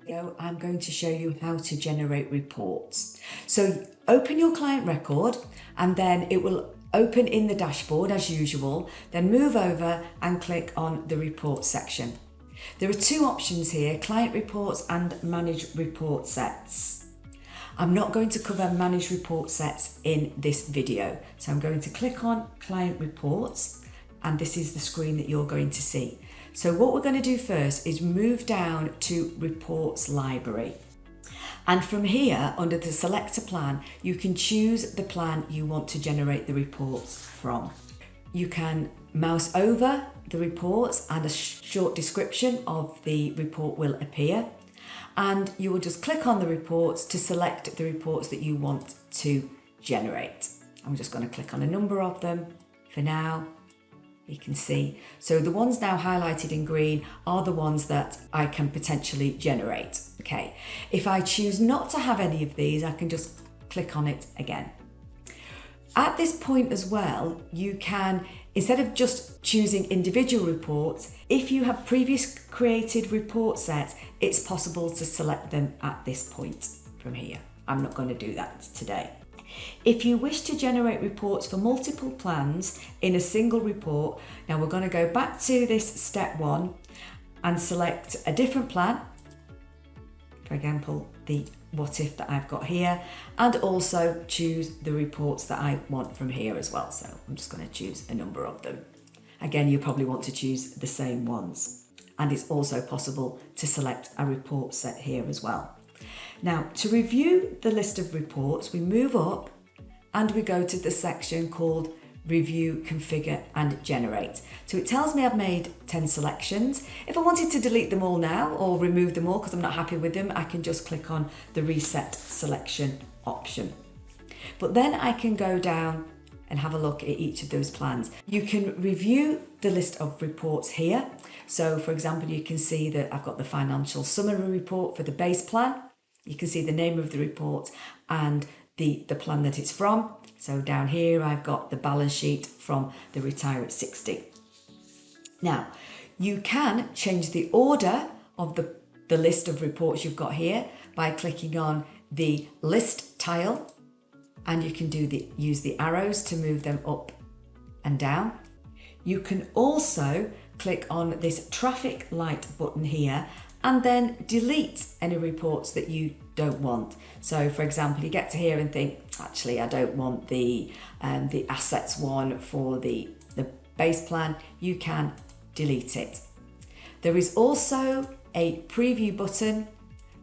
I'm going to show you how to generate reports. So open your client record and then it will open in the dashboard as usual, then move over and click on the report section. There are two options here, client reports and manage report sets. I'm not going to cover manage report sets in this video, so I'm going to click on client reports and this is the screen that you're going to see. So what we're going to do first is move down to reports library. And from here, under the selector plan, you can choose the plan you want to generate the reports from. You can mouse over the reports and a short description of the report will appear. And you will just click on the reports to select the reports that you want to generate. I'm just going to click on a number of them for now. You can see. So the ones now highlighted in green are the ones that I can potentially generate. Okay. If I choose not to have any of these, I can just click on it again. At this point as well, you can, instead of just choosing individual reports, if you have previous created report sets, it's possible to select them at this point from here. I'm not going to do that today. If you wish to generate reports for multiple plans in a single report, now we're going to go back to this step 1 and select a different plan. For example, the what if that I've got here, and also choose the reports that I want from here as well. So I'm just going to choose a number of them. Again, you probably want to choose the same ones. And it's also possible to select a report set here as well. Now, to review the list of reports, we move up and we go to the section called Review, Configure and Generate. So it tells me I've made 10 selections. If I wanted to delete them all now or remove them all because I'm not happy with them, I can just click on the Reset Selection option. But then I can go down and have a look at each of those plans. You can review the list of reports here. So for example, you can see that I've got the financial summary report for the base plan. You can see the name of the report and the plan that it's from. So down here, I've got the balance sheet from the Retire at 60. Now, you can change the order of the list of reports you've got here by clicking on the list tile, and you can use the arrows to move them up and down. You can also click on this traffic light button here and then delete any reports that you don't want. So for example, you get to here and think, actually, I don't want the assets one for the base plan. You can delete it. There is also a preview button,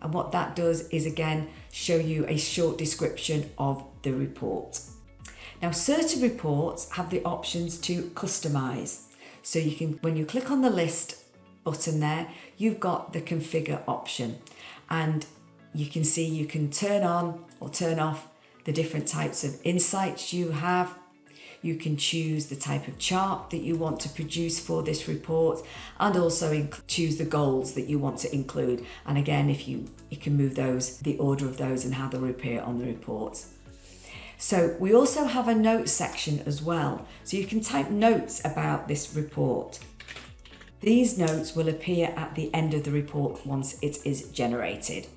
and what that does is again show you a short description of the report. Now, certain reports have the options to customize. So you can, when you click on the list button there, you've got the configure option, and you can see you can turn on or turn off the different types of insights you have. You can choose the type of chart that you want to produce for this report, and also choose the goals that you want to include. And again, if you can move those, the order of those and how they'll appear on the report. So we also have a notes section as well. So you can type notes about this report. These notes will appear at the end of the report once it is generated.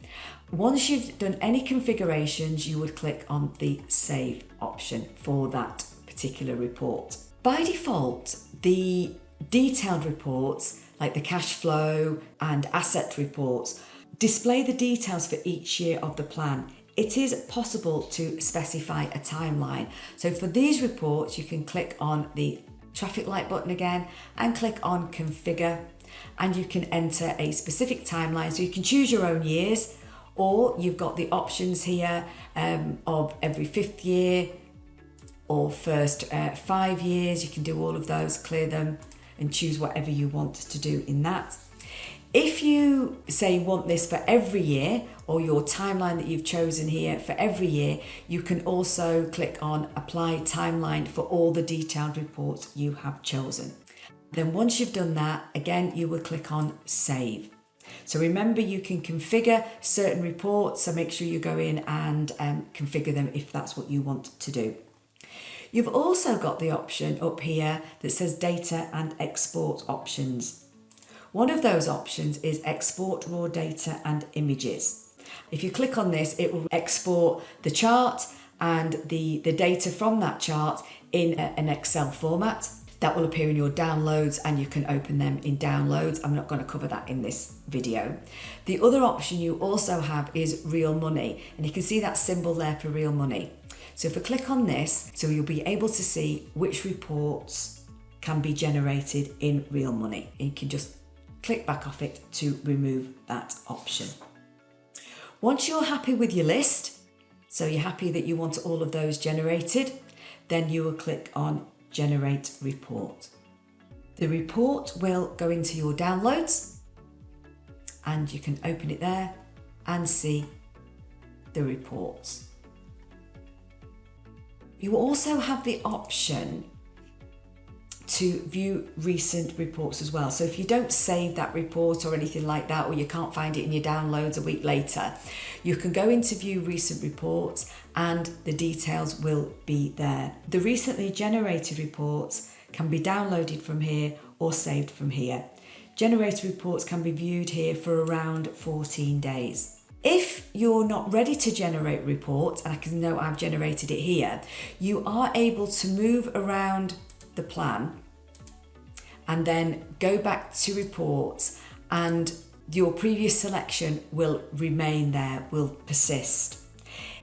Once you've done any configurations, you would click on the Save option for that particular report. By default, the detailed reports, like the cash flow and asset reports, display the details for each year of the plan. It is possible to specify a timeline. So for these reports, you can click on the traffic light button again and click on Configure, and you can enter a specific timeline. So you can choose your own years, or you've got the options here of every 5th year or first 5 years. You can do all of those, clear them and choose whatever you want to do in that. If you say want this for every year, or your timeline that you've chosen here for every year, you can also click on Apply Timeline for all the detailed reports you have chosen. Then once you've done that, again, you will click on Save. So remember, you can configure certain reports, so make sure you go in and configure them if that's what you want to do. You've also got the option up here that says Data and Export Options. One of those options is export raw data and images. If you click on this, it will export the chart and the data from that chart in an Excel format. That will appear in your downloads and you can open them in downloads. I'm not going to cover that in this video. The other option you also have is real money, and you can see that symbol there for real money. So if I click on this, so you'll be able to see which reports can be generated in real money. You can just click back off it to remove that option. Once you're happy with your list, so you're happy that you want all of those generated, then you will click on Generate Report. The report will go into your downloads and you can open it there and see the reports. You also have the option to view recent reports as well. So if you don't save that report or anything like that, or you can't find it in your downloads a week later, you can go into view recent reports and the details will be there. The recently generated reports can be downloaded from here or saved from here. Generated reports can be viewed here for around 14 days. If you're not ready to generate reports, and I can know I've generated it here, you are able to move around the plan and then go back to reports, and your previous selection will remain there, will persist.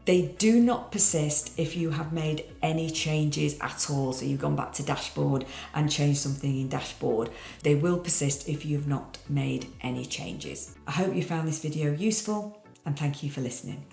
They do not persist if you have made any changes at all. So you've gone back to dashboard and changed something in dashboard. They will persist if you've not made any changes. I hope you found this video useful and thank you for listening.